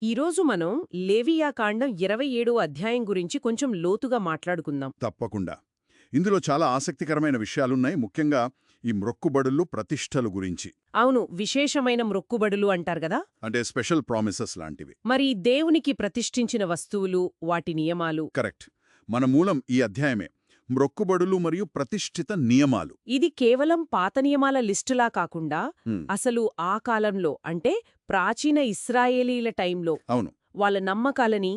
ఈరోజు మనం లేవియాకాండం 27వ అధ్యాయం గురించి కొంచెం లోతుగా మాట్లాడుకుందాం. తప్పకుండా. ఇందులో చాలా ఆసక్తికరమైన విషయాలున్నాయి, ముఖ్యంగా ఈ మ్రొక్కుబడులు, ప్రతిష్టలు గురించి. అవును, విశేషమైన మ్రొక్కుబడులు అంటారు గదా. అంటే స్పెషల్ ప్రామిసెస్ లాంటివి. మరి దేవునికి ప్రతిష్ఠించిన వస్తువులు, వాటి నియమాలు, కరెక్ట్. మన మూలం ఈ అధ్యాయమే. మ్రొక్కుబడులు మరియు ప్రతిష్ఠిత నియమాలు. ఇది కేవలం పాత నియమాల లిస్టులా కాకుండా హ్మ్. అసలు ఆ కాలంలో అంటే ప్రాచీన ఇస్రాయేలీల టైంలో అవును. వాళ్ళ నమ్మకాలని,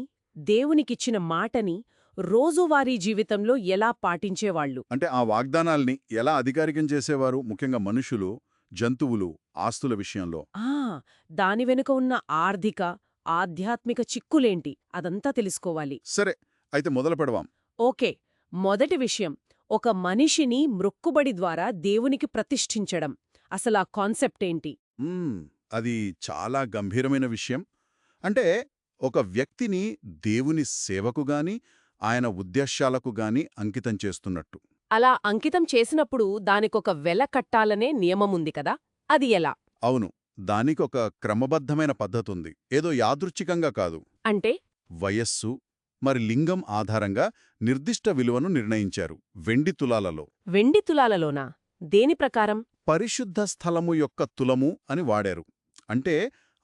దేవునికిచ్చిన మాటని రోజువారీ జీవితంలో ఎలా పాటించేవాళ్లు. అంటే ఆ వాగ్దానాల్ని ఎలా అధికారికం చేసేవారు, ముఖ్యంగా మనుషులు, జంతువులు, ఆస్తుల విషయంలో. ఆ దాని వెనుక ఉన్న ఆర్థిక, ఆధ్యాత్మిక చిక్కులేంటి అదంతా తెలుసుకోవాలి. సరే, అయితే మొదలు పెడదాం. ఓకే, మొదటి విషయం, ఒక మనిషిని మ్రొక్కుబడి ద్వారా దేవునికి ప్రతిష్ఠించడం. అసలా కాన్సెప్ట్ ఏంటి? అది చాలా గంభీరమైన విషయం. అంటే ఒక వ్యక్తిని దేవుని సేవకు గాని, ఆయన ఉద్దేశ్యాలకు గాని అంకితం చేస్తున్నట్టు. అలా అంకితం చేసినప్పుడు దానికొక వెల కట్టాలనే నియమముంది కదా, అది ఎలా? అవును. దానికొక క్రమబద్ధమైన పద్ధతుంది. ఏదో యాదృచ్ఛికంగా కాదు. అంటే వయస్సు, మరి లింగం ఆధారంగా నిర్దిష్ట విలువను నిర్ణయించారు. వెండి తులాలలో. వెండి తులాలలోనా? దేని ప్రకారం? పరిశుద్ధ స్థలము యొక్క తులము అని వాడారు. అంటే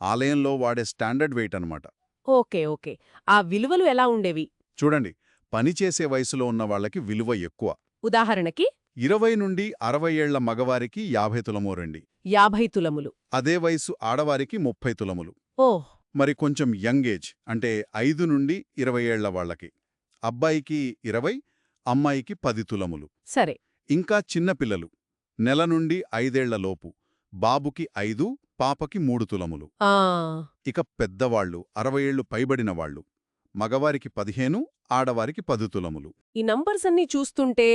ఆలయంలో వాడే స్టాండర్డ్ వెయిట్ అనమాట. ఓకే ఓకే, ఆ విలువలు ఎలా ఉండేవి? చూడండి, పనిచేసే వయసులో ఉన్న వాళ్ళకి విలువ ఎక్కువ. ఉదాహరణకి 20 నుండి 60 ఏళ్ల మగవారికి 50 తులము రండి. 50 తులములు. అదే వయసు ఆడవారికి 30 తులములు. ఓహ్! మరి కొంచెం యంగ్ ఏజ్ అంటే 5 నుండి 20 ఏళ్ల వాళ్లకి అబ్బాయికి 20, అమ్మాయికి 10 తులములు. సరే. ఇంకా చిన్నపిల్లలు నెల నుండి 5 ఏళ్ల లోపు బాబుకి 5, పాపకి 3 తులములు. ఆ ఇక పెద్దవాళ్లు 60 ఏళ్లు పైబడిన వాళ్ళు మగవారికి 15, ఆడవారికి 10 తులములు. ఈ నంబర్స్ అన్నీ చూస్తుంటే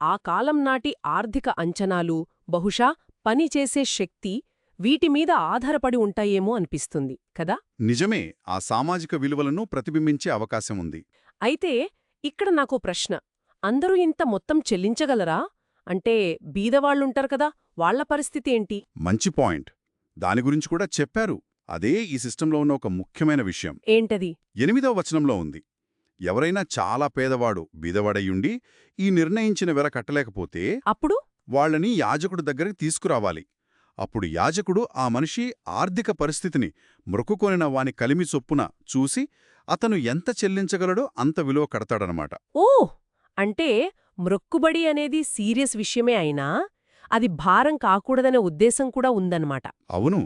ఆ కాలం నాటి ఆర్థిక అంచనాలు, బహుశా పనిచేసే శక్తి, వీటి మీద ఆధారపడి ఉంటాయేమో అనిపిస్తుంది కదా. నిజమే, ఆ సామాజిక విలువలను ప్రతిబింబించే అవకాశం ఉంది. అయితే ఇక్కడ నాకో ప్రశ్న, అందరూ ఇంత మొత్తం చెల్లించగలరా? అంటే బీదవాళ్లుంటారు కదా, వాళ్ల పరిస్థితి ఏంటి? మంచి పాయింట్. దాని గురించి కూడా చెప్పారు. అదే ఈ సిస్టంలో ఉన్న ఒక ముఖ్యమైన విషయం. ఏంటది? 8వ వచనంలో ఉంది. ఎవరైనా చాలా పేదవాడు, బీదవాడయ్యుండి ఈ నిర్ణయించిన వెల కట్టలేకపోతే అప్పుడు వాళ్ళని యాజకుడు దగ్గరికి తీసుకురావాలి. అప్పుడు యాజకుడు ఆ మనిషి ఆర్థిక పరిస్థితిని, మ్రొక్కుకొనిన వాని కలిమి చొప్పున చూసి అతను ఎంత చెల్లించగలడో అంత విలువ కడతాడనమాట. ఓహ్! అంటే మ్రొక్కుబడి అనేది సీరియస్ విషయమే అయినా అది భారం కాకూడదనే ఉద్దేశం కూడా ఉందన్నమాట. అవును,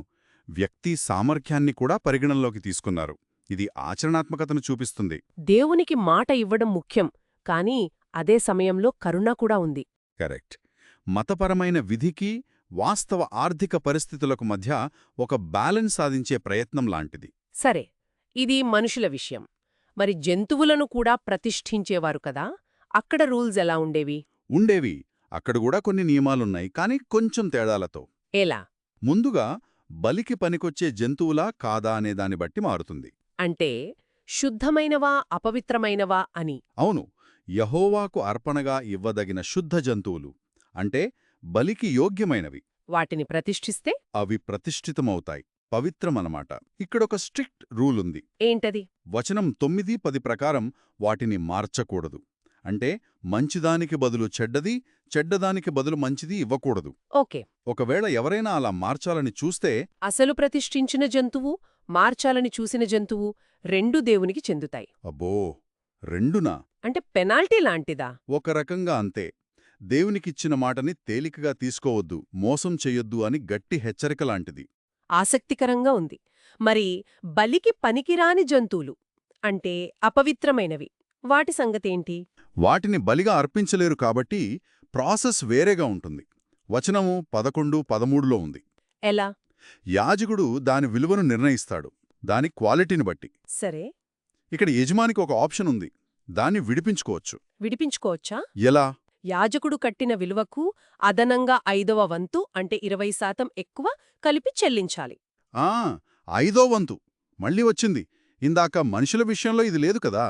వ్యక్తి సామర్థ్యాన్ని కూడా పరిగణనలోకి తీసుకున్నారు. ఇది ఆచరణాత్మకతను చూపిస్తుంది. దేవునికి మాట ఇవ్వడం ముఖ్యం, కానీ అదే సమయంలో కరుణ కూడా ఉంది. కరెక్ట్. మతపరమైన విధికి, వాస్తవ ఆర్థిక పరిస్థితులకు మధ్య ఒక బ్యాలెన్స్ సాధించే ప్రయత్నం లాంటిది. సరే, ఇది మనుషుల విషయం. మరి జంతువులను కూడా ప్రతిష్ఠించేవారు కదా, అక్కడ రూల్స్ ఎలా ఉండేవి? ఉండేవి. అక్కడ కూడా కొన్ని నియమాలున్నాయి, కానీ కొంచెం తేడాలతో. ఎలా? ముందుగా బలికి పనికొచ్చే జంతువులా కాదా అనే దాన్ని బట్టి మారుతుంది. అంటే శుద్ధమైనవా, అపవిత్రమైనవా అని? అవును, యెహోవాకు అర్పణగా ఇవ్వదగిన శుద్ధ జంతువులు అంటే బలికి యోగ్యమైనవి. వాటిని ప్రతిష్ఠిస్తే అవి ప్రతిష్ఠితమవుతాయి, పవిత్రమనమాట. ఇక్కడొక స్ట్రిక్ట్ రూలుంది. ఏంటది? వచనం 9, 10 ప్రకారం వాటిని మార్చకూడదు. అంటే మంచిదానికి బదులు చెడ్డది, చెడ్డదానికి బదులు మంచిది ఇవ్వకూడదు. ఓకే. ఒకవేళ ఎవరైనా అలా మార్చాలని చూస్తే అసలు ప్రతిష్ఠించిన జంతువు, మార్చాలని చూసిన జంతువు రెండూ దేవునికి చెందుతాయి. అబ్బో, రెండునా? అంటే పెనాల్టీ లాంటిదా? ఒక రకంగా అంతే. దేవునికిచ్చిన మాటని తేలికగా తీసుకోవద్దు, మోసం చెయ్యొద్దు అని గట్టి హెచ్చరిక లాంటిది. ఆసక్తికరంగా ఉంది. మరి బలికి పనికిరాని జంతువులు అంటే అపవిత్రమైనవి, వాటి సంగతేంటి? వాటిని బలిగా అర్పించలేరు కాబట్టి ప్రాసెస్ వేరేగా ఉంటుంది. వచనము 11, 13లో ఉంది. ఎలా? యాజకుడు దాని విలువను నిర్ణయిస్తాడు, దాని క్వాలిటీని బట్టి. సరే. ఇక్కడ యజమానికి ఒక ఆప్షన్ ఉంది, దాన్ని విడిపించుకోవచ్చు. విడిపించుకోవచ్చా? ఎలా? యాజకుడు కట్టిన విలువకు అదనంగా 5వ వంతు అంటే 20% ఎక్కువ కలిపి చెల్లించాలి. ఆ 5వ వంతు మళ్ళీ వచ్చింది. ఇందాక మనుషుల విషయంలో ఇది లేదు కదా.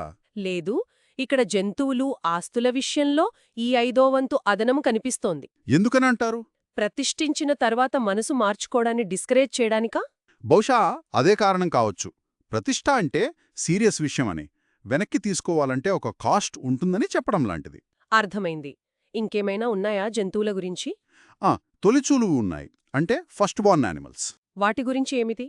లేదు, ఇక్కడ జంతువులు, ఆస్తుల విషయంలో ఈ 5వ వంతు అదనము కనిపిస్తోంది. ఎందుకనంటారు? ప్రతిష్ఠించిన తర్వాత మనసు మార్చుకోవడాన్ని డిస్కరేజ్ చేయడానికా? బహుశా అదే కారణం కావచ్చు. ప్రతిష్ఠ అంటే సీరియస్ విషయమని, వెనక్కి తీసుకోవాలంటే ఒక కాస్ట్ ఉంటుందని చెప్పడం లాంటిది. అర్థమైంది. ఇంకేమైనా ఉన్నాయా జంతువుల గురించి? తొలిచూలువు ఉన్నాయి, అంటే ఫస్ట్ బోర్న్ యానిమల్స్. వాటి గురించి ఏమిటి?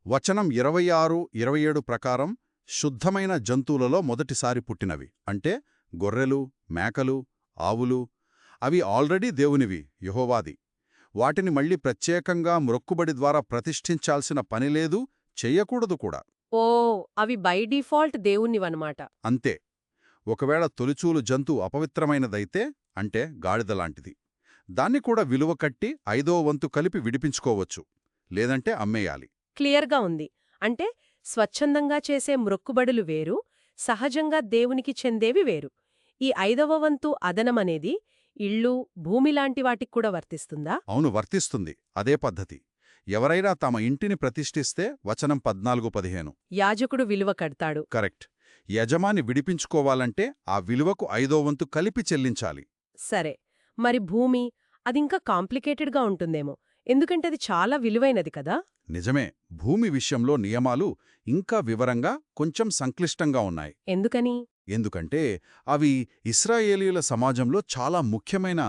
వచనం 26-27 ప్రకారం శుద్ధమైన జంతువులలో మొదటిసారి పుట్టినవి అంటే గొర్రెలు, మేకలు, ఆవులు. అవి ఆల్రెడీ దేవునివి, యెహోవాది. వాటిని మళ్ళీ ప్రత్యేకంగా మ్రొక్కుబడి ద్వారా ప్రతిష్ఠించాల్సిన పనిలేదు, చెయ్యకూడదు కూడా. ఓ, అవి బై డిఫాల్ట్ దేవుణ్ణివన్నమాట. అంతే. ఒకవేళ తొలిచూలు జంతువు అపవిత్రమైనదైతే, అంటే గాడిదలాంటిది, దాన్ని కూడా విలువ కట్టి 5వ వంతు కలిపి విడిపించుకోవచ్చు, లేదంటే అమ్మేయాలి. క్లియర్గా ఉంది. అంటే స్వచ్ఛందంగా చేసే మ్రొక్కుబడులు వేరు, సహజంగా దేవునికి చెందేవి వేరు. ఈ 5వ వంతు అదనమనేది ఇళ్ళు, భూమిలాంటి వాటికి కూడా వర్తిస్తుందా? అవును, వర్తిస్తుంది. అదే పద్ధతి. ఎవరైనా తమ ఇంటిని ప్రతిష్ఠిస్తే వచనం 14-15. యాజకుడు విలువ కడతాడు. కరెక్ట్. యజమాని విడిపించుకోవాలంటే ఆ విలువకు 5వ వంతు కలిపి చెల్లించాలి. సరే, మరి భూమి అదింకా కాంప్లికేటెడ్గా ఉంటుందేమో, ఎందుకంటే అది చాలా విలువైనది కదా? నిజమే. భూమి విషయంలో నియమాలు ఇంకా వివరంగా కొంచెం సంక్లిష్టంగా ఉన్నాయి. ఎందుకని? ఎందుకంటే అవి ఇశ్రాయేలీయుల సమాజంలో చాలా ముఖ్యమైన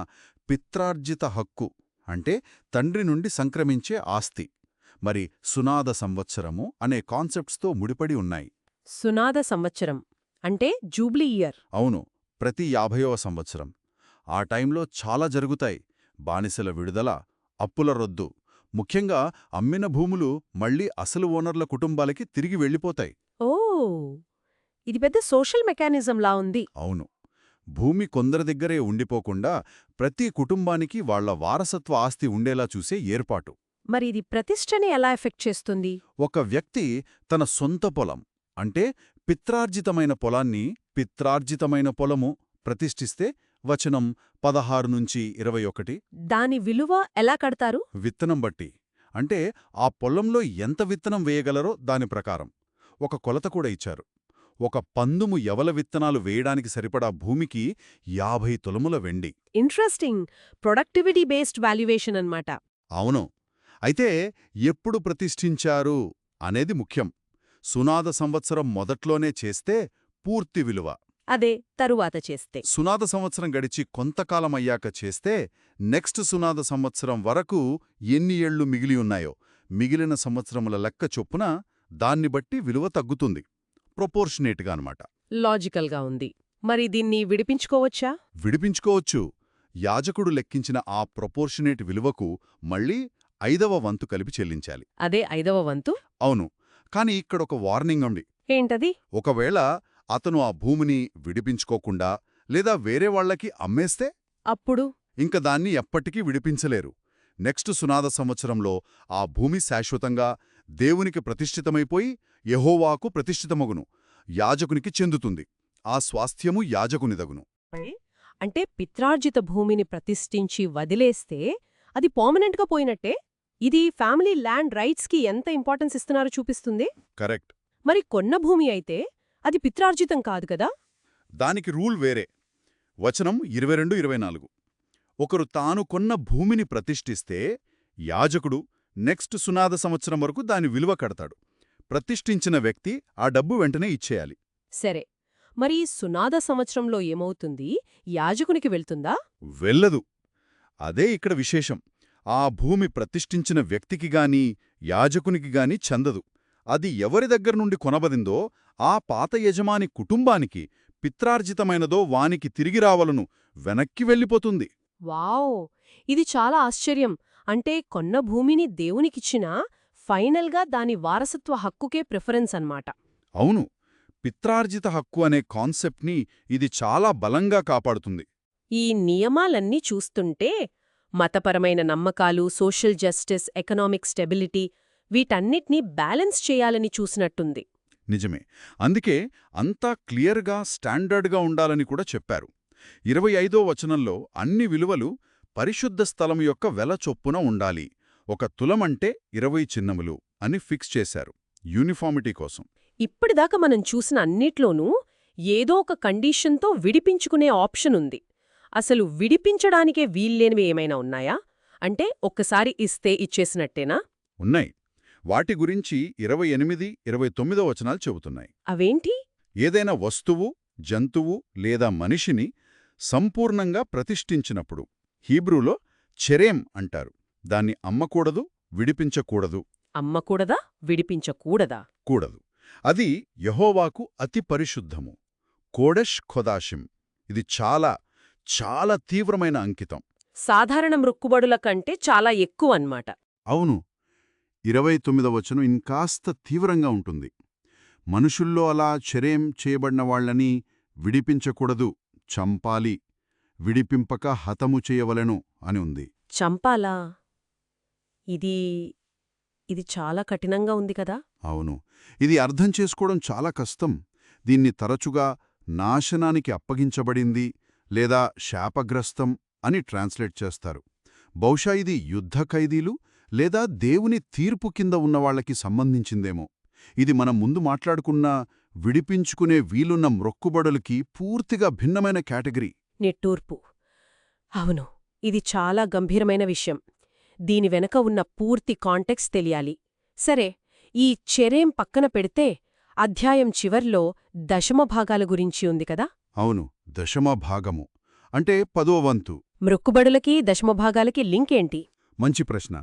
పిత్రార్జిత హక్కు, అంటే తండ్రి నుండి సంక్రమించే ఆస్తి. మరి సునాద సంవత్సరము అనే కాన్సెప్ట్స్తో ముడిపడి ఉన్నాయి. సునాద సంవత్సరం అంటే జూబ్లీ ఇయర్. అవును, ప్రతి 50వ సంవత్సరం. ఆ టైంలో చాలా జరుగుతాయి. బానిసల విడుదల, అప్పుల రద్దు, ముఖ్యంగా అమ్మిన భూములు మళ్లీ అసలు ఓనర్ల కుటుంబాలకి తిరిగి వెళ్ళిపోతాయి. ఓ, ఇది పెద్ద సోషల్ మెకానిజంలా ఉంది. అవును. భూమి కొందరి దగ్గరే ఉండిపోకుండా ప్రతి కుటుంబానికి వాళ్ల వారసత్వ ఆస్తి ఉండేలా చూసే ఏర్పాటు. మరి ఇది ప్రతిష్టని ఎలా ఎఫెక్ట్ చేస్తుంది? ఒక వ్యక్తి తన సొంత పొలం, అంటే పిత్రార్జితమైన పొలాన్ని పిత్రార్జితమైన పొలము ప్రతిష్ఠిస్తే వచనం 16-21. దాని విలువ ఎలా కడతారు? విత్తనం బట్టి, అంటే ఆ పొలంలో ఎంత విత్తనం వేయగలరో దాని ప్రకారం. ఒక కొలత కూడా ఇచ్చారు. ఒక పందుము యవల విత్తనాలు వేయడానికి సరిపడా భూమికి 50 తులముల వెండి. ఇంట్రెస్టింగ్. ప్రొడక్టివిటీ బేస్డ్ వాల్యుయేషన్ అన్నమాట. అవును. అయితే ఎప్పుడు ప్రతిష్ఠించారు అనేది ముఖ్యం. సునాద సంవత్సరం మొదట్లోనే చేస్తే పూర్తి విలువ. అదే తరువాత చేస్తే. సునాద సంవత్సరం గడిచి కొంతకాలమయ్యాక చేస్తే నెక్స్ట్ సునాద సంవత్సరం వరకు ఎన్ని ఏళ్లు మిగిలి ఉన్నాయో మిగిలిన సంవత్సరముల లెక్క చొప్పున దాన్ని బట్టి విలువ తగ్గుతుంది. ప్రొపోర్షనేట్గా అన్నమాట. లాజికల్గా ఉంది. మరి దీన్ని విడిపించుకోవచ్చా? విడిపించుకోవచ్చు. యాజకుడు లెక్కించిన ఆ ప్రొపోర్షనేట్ విలువకు మళ్ళీ 5వ వంతు కలిపి చెల్లించాలి. అదే 5వ వంతు? అవును. కాని ఇక్కడొక వార్నింగ్ ఉంది. ఏంటది? ఒకవేళ అతను ఆ భూమిని విడిపించుకోకుండా లేదా వేరే వాళ్లకి అమ్మేస్తే అప్పుడు ఇంక దాన్ని ఎప్పటికీ విడిపించలేరు. నెక్స్ట్ సునాద సంవత్సరంలో ఆ భూమి శాశ్వతంగా దేవునికి ప్రతిష్ఠితమైపోయి యెహోవాకు ప్రతిష్ఠితమగును, యాజకునికి చెందుతుంది. ఆ స్వాస్థ్యము యాజకునిదగును. అంటే పిత్రార్జిత భూమిని ప్రతిష్ఠించి వదిలేస్తే అది పర్మనెంట్గా పోయినట్టే? ఇది ఫ్యామిలీ ల్యాండ్ రైట్స్కి ఎంత ఇంపార్టెన్స్ ఇస్తున్నారో చూపిస్తుంది. కరెక్ట్. మరి కొన్న భూమి అయితే అది పిత్రార్జితం కాదు కదా? దానికి రూల్ వేరే. వచనం 22-24. ఒకరు తాను కొన్న భూమిని ప్రతిష్ఠిస్తే యాజకుడు నెక్స్ట్ సునాద సంవత్సరం వరకు దాని విలువ కడతాడు. ప్రతిష్ఠించిన వ్యక్తి ఆ డబ్బు వెంటనే ఇచ్చేయాలి. సరే, మరి సునాద సంవత్సరంలో ఏమవుతుంది? యాజకునికి వెళ్తుందా? వెళ్ళదు. అదే ఇక్కడ విశేషం. ఆ భూమి ప్రతిష్ఠించిన వ్యక్తికి గానీ యాజకునికి గానీ చెందదు. అది ఎవరి దగ్గర నుండి కొనబడిందో ఆ పాత యజమాని కుటుంబానికి, పిత్రార్జితమైనదో వానికి తిరిగి రావలను, వెనక్కి వెళ్ళిపోతుంది. వావ్! ఇది చాలా ఆశ్చర్యం. అంటే కొన్న భూమిని దేవునికిచ్చినా ఫైనల్గా దాని వారసత్వ హక్కుకే ప్రిఫరెన్స్ అన్నమాట. అవును. పిత్రార్జిత హక్కు అనే కాన్సెప్ట్ని ఇది చాలా బలంగా కాపాడుతుంది. ఈ నియమాలన్నీ చూస్తుంటే మతపరమైన నమ్మకాలు, సోషల్ జస్టిస్, ఎకనామిక్ స్టెబిలిటీ వీటన్నిటినీ బ్యాలెన్స్ చేయాలని చూసినట్టుంది. నిజమే. అందుకే అంతా క్లియర్గా స్టాండర్డ్గా ఉండాలని కూడా చెప్పారు. 25వ వచనంలో అన్ని విలువలు పరిశుద్ధ స్థలం యొక్క వెల చొప్పున ఉండాలి. 1 తులమంటే 20 చిన్నములు అని ఫిక్స్ చేశారు, యూనిఫార్మిటీ కోసం. ఇప్పటిదాకా మనం చూసిన అన్నిట్లోనూ ఏదో ఒక కండీషన్తో విడిపించుకునే ఆప్షన్ ఉంది. అసలు విడిపించడానికే వీల్లేనివి ఏమైనా ఉన్నాయా? అంటే ఒక్కసారి ఇస్తే ఇచ్చేసినట్టేనా? ఉన్నాయి. వాటి గురించి 28, 29 వచనాలు చెబుతున్నాయి. అవేంటి? ఏదైనా వస్తువు, జంతువు లేదా మనిషిని సంపూర్ణంగా ప్రతిష్ఠించినప్పుడు హీబ్రూలో చెరేం అంటారు. దాన్ని అమ్మకూడదు, విడిపించకూడదు. అమ్మకూడదా? విడిపించకూడదా? కూడదు. అది యెహోవాకు అతి పరిశుద్ధము. కోడెష్ ఖొదాషిం. ఇది చాలా చాలా తీవ్రమైన అంకితం. సాధారణ మృక్కుబడుల కంటే చాలా ఎక్కువన్నమాట. అవును. 29వ వచనం ఇంకాస్త తీవ్రంగా ఉంటుంది. మనుషుల్లో అలా చెరేం చేయబడిన వాళ్లని విడిపించకూడదు, చంపాలి, విడిపింపక హతము చేయవలెను అని ఉంది. చంపాలా? ఇది చాలా కఠినంగా ఉంది కదా? అవును. ఇది అర్థం చేసుకోవడం చాలా కష్టం. దీన్ని తరచుగా నాశనానికి అప్పగించబడింది లేదా శాపగ్రస్తం అని ట్రాన్స్లేట్ చేస్తారు. బహుశా ఇది యుద్ధ ఖైదీలు లేదా దేవుని తీర్పు కింద ఉన్నవాళ్లకి సంబంధించిందేమో. ఇది మనం ముందు మాట్లాడుకున్న విడిపించుకునే వీలున్న మ్రొక్కుబడులకి పూర్తిగా భిన్నమైన కేటగిరీ. నిట్టూర్పు. అవును, ఇది చాలా గంభీరమైన విషయం. దీని వెనక ఉన్న పూర్తి కాంటెక్స్ట్ తెలియాలి. సరే, ఈ చెరేం పక్కన పెడితే అధ్యాయం చివర్లో దశమభాగాల గురించి ఉంది కదా? అవును, దశమ భాగము అంటే 10వ వంతు. మృక్కుబడులకి దశమభాగాలకి లింక్ ఏంటి? మంచి ప్రశ్న.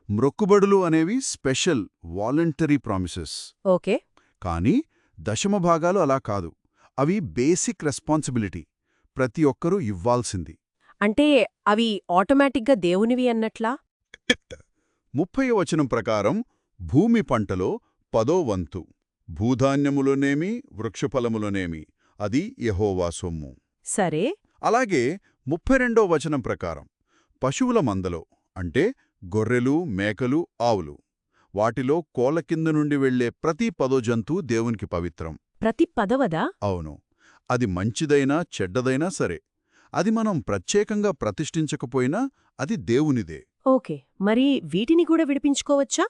మ్రొక్కుబడులు అనేవి స్పెషల్ వాలంటరీ ప్రామిసెస్. ఓకే. కానీ దశమ భాగాలు అలా కాదు. అవి బేసిక్ రెస్పాన్సిబిలిటీ, ప్రతి ఒక్కరూ ఇవ్వాల్సింది. అంటే అవి ఆటోమేటిక్గా దేవునివి అన్నట్లా? 30వ వచనం ప్రకారం భూమి పంటలో 10వ వంతు, భూధాన్యములోనేమి వృక్షఫలములోనేమి అది యెహోవా సొమ్ము. సరే. అలాగే 32వ వచనం ప్రకారం పశువుల మందలో అంటే గొర్రెలు, మేకలు, ఆవులు, వాటిలో కోళ్ల కింద నుండి వెళ్లే ప్రతి 10వ జంతువు దేవునికి పవిత్రం. ప్రతి 10వదా? అవును. అది మంచిదైనా చెడ్డదైనా సరే, అది మనం ప్రత్యేకంగా ప్రతిష్ఠించకపోయినా అది దేవునిదే. ఓకే. మరి వీటిని కూడా విడిపించుకోవచ్చా?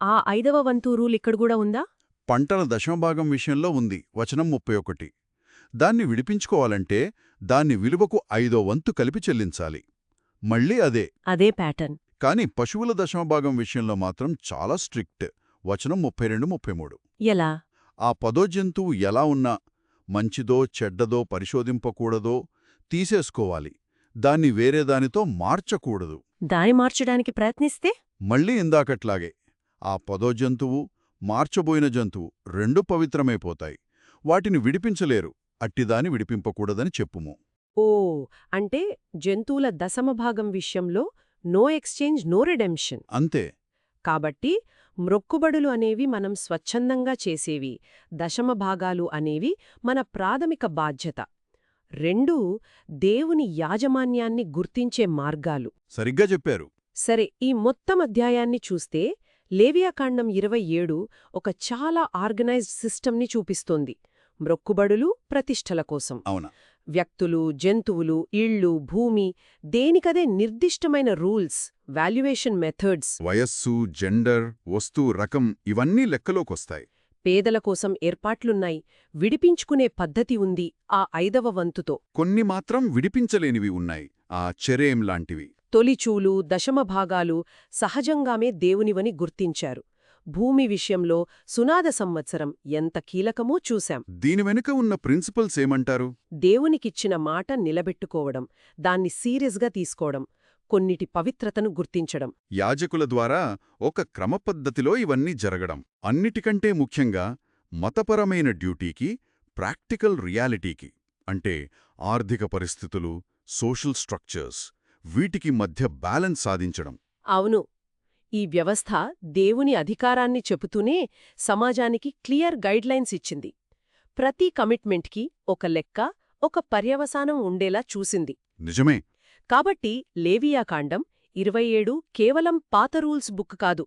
ఆ 5వ వంతు రూల్ ఇక్కడ కూడా ఉందా? పంటల దశమభాగం విషయంలో ఉంది. వచనం 31. దాన్ని విడిపించుకోవాలంటే దాన్ని విలువకు 5వ వంతు కలిపి చెల్లించాలి. మళ్ళీ అదే ప్యాటర్న్. కాని పశువుల దశమభాగం విషయంలో మాత్రం చాలా స్ట్రిక్ట్. వచనం 32, 33. ఎలా? ఆ 10వ జంతువు ఎలా ఉన్నా, మంచిదో చెడ్డదో పరిశోధింపకూడదో తీసేసుకోవాలి. దాన్ని వేరే దానితో మార్చకూడదు. దాని మార్చడానికి ప్రయత్నిస్తే? మళ్ళీ ఇందాకట్లాగే ఆ 10వ జంతువు, మార్చబోయిన జంతువు రెండూ పవిత్రమైపోతాయి. వాటిని విడిపించలేరు. అట్టిదాని విడిపింపకూడదని చెప్పుము. ఓ, అంటే జంతువుల దశమభాగం విషయంలో నో ఎక్స్చేంజ్, నో రిడెంప్షన్. అంతే. కాబట్టి మ్రొక్కుబడులు అనేవి మనం స్వచ్ఛందంగా చేసేవి, దశమభాగాలు అనేవి మన ప్రాథమిక బాధ్యత. రెండూ దేవుని యాజమాన్యాన్ని గుర్తించే మార్గాలు. సరిగ్గా చెప్పారు. సరే, ఈ మొత్తం అధ్యాయాన్ని చూస్తే లేవియాకాండం 27 ఒక చాలా ఆర్గనైజ్డ్ సిస్టమ్ని చూపిస్తోంది. మ్రొక్కుబడులు, ప్రతిష్టల కోసం. అవునా? వ్యక్తులు, జంతువులు, ఇళ్ళు, భూమి, దేనికదే నిర్దిష్టమైన రూల్స్, వాల్యుయేషన్ మెథడ్స్. వయస్సు, జెండర్, వస్తు, రకం ఇవన్నీ లెక్కలోకొస్తాయి. పేదల కోసం ఏర్పాట్లున్నాయి. విడిపించుకునే పద్ధతి ఉంది ఆ 5వ వంతుతో. కొన్ని మాత్రం విడిపించలేనివి ఉన్నాయి, ఆ చెరేం లాంటివి. తొలిచూలు, దశమభాగాలు సహజంగామే దేవునివని గుర్తించారు. భూమి విషయంలో సునాద సంవత్సరం ఎంత కీలకమో చూశాం. దీని వెనుక ఉన్న ప్రిన్సిపల్స్ ఏమంటారు? దేవునికిచ్చిన మాట నిలబెట్టుకోవడం, దాన్ని సీరియస్గా తీసుకోవడం, కొన్నిటి పవిత్రతను గుర్తించడం. యాజకుల ద్వారా ఒక క్రమపద్ధతిలో ఇవన్నీ జరగడం. అన్నిటికంటే ముఖ్యంగా మతపరమైన డ్యూటీకి, ప్రాక్టికల్ రియాలిటీకి, అంటే ఆర్థిక పరిస్థితులు, సోషల్ స్ట్రక్చర్స్, వీటికి మధ్య బ్యాలెన్స్ సాధించడం. అవును, ఈ వ్యవస్థ దేవుని అధికారాన్ని చెబుతూనే సమాజానికి క్లియర్ గైడ్లైన్స్ ఇచ్చింది. ప్రతి కమిట్మెంట్కి ఒక లెక్క, ఒక పర్యవసానం ఉండేలా చూసింది. నిజమే. కాబట్టి లేవియాకాండం 27 కేవలం పాత రూల్స్ బుక్ కాదు.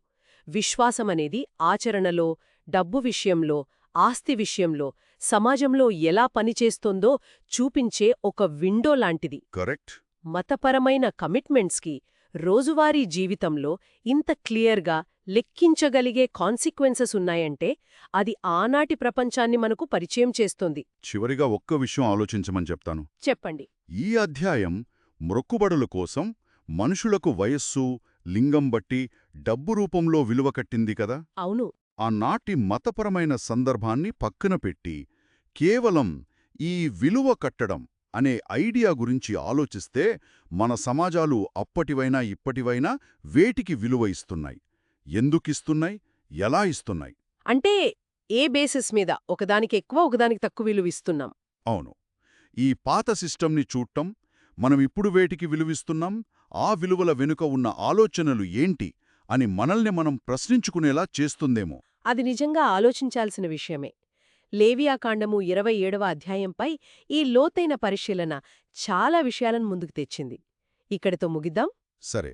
విశ్వాసమనేది ఆచరణలో, డబ్బు విషయంలో, ఆస్తి విషయంలో, సమాజంలో ఎలా పనిచేస్తోందో చూపించే ఒక విండో లాంటిది. కరెక్ట్. మతపరమైన కమిట్మెంట్స్కి రోజువారీ జీవితంలో ఇంత క్లియర్గా లెక్కించగలిగే కాన్సిక్వెన్సెస్ ఉన్నాయంటే అది ఆనాటి ప్రపంచాన్ని మనకు పరిచయం చేస్తోంది. చివరిగా ఒక్క విషయం ఆలోచించమని చెప్తాను. చెప్పండి. ఈ అధ్యాయం మ్రొక్కుబడుల కోసం మనుషులకు వయస్సు, లింగం బట్టి డబ్బు రూపంలో విలువ కట్టింది కదా. అవును. ఆనాటి మతపరమైన సందర్భాన్ని పక్కన పెట్టి కేవలం ఈ విలువ కట్టడం అనే ఐడియా గురించి ఆలోచిస్తే మన సమాజాలు అప్పటివైనా ఇప్పటివైనా వేటికి విలువ ఇస్తున్నాయి, ఎందుకిస్తున్నాయి, ఎలా ఇస్తున్నాయి? అంటే ఏ బేసిస్ మీద ఒకదానికి ఎక్కువ ఒకదానికి తక్కువ విలువిస్తున్నాం? అవును, ఈ పాత సిస్టమ్ని చూడటం, మనం ఇప్పుడు వేటికి విలువిస్తున్నాం, ఆ విలువల వెనుక ఉన్న ఆలోచనలు ఏంటి అని మనల్ని మనం ప్రశ్నించుకునేలా చేస్తుందేమో. అది నిజంగా ఆలోచించాల్సిన విషయమే. లేవియాకాండము 27వ అధ్యాయంపై ఈ లోతైన పరిశీలన చాలా విషయాలను ముందుకు తెచ్చింది. ఇక్కడితో ముగిద్దాం. సరే.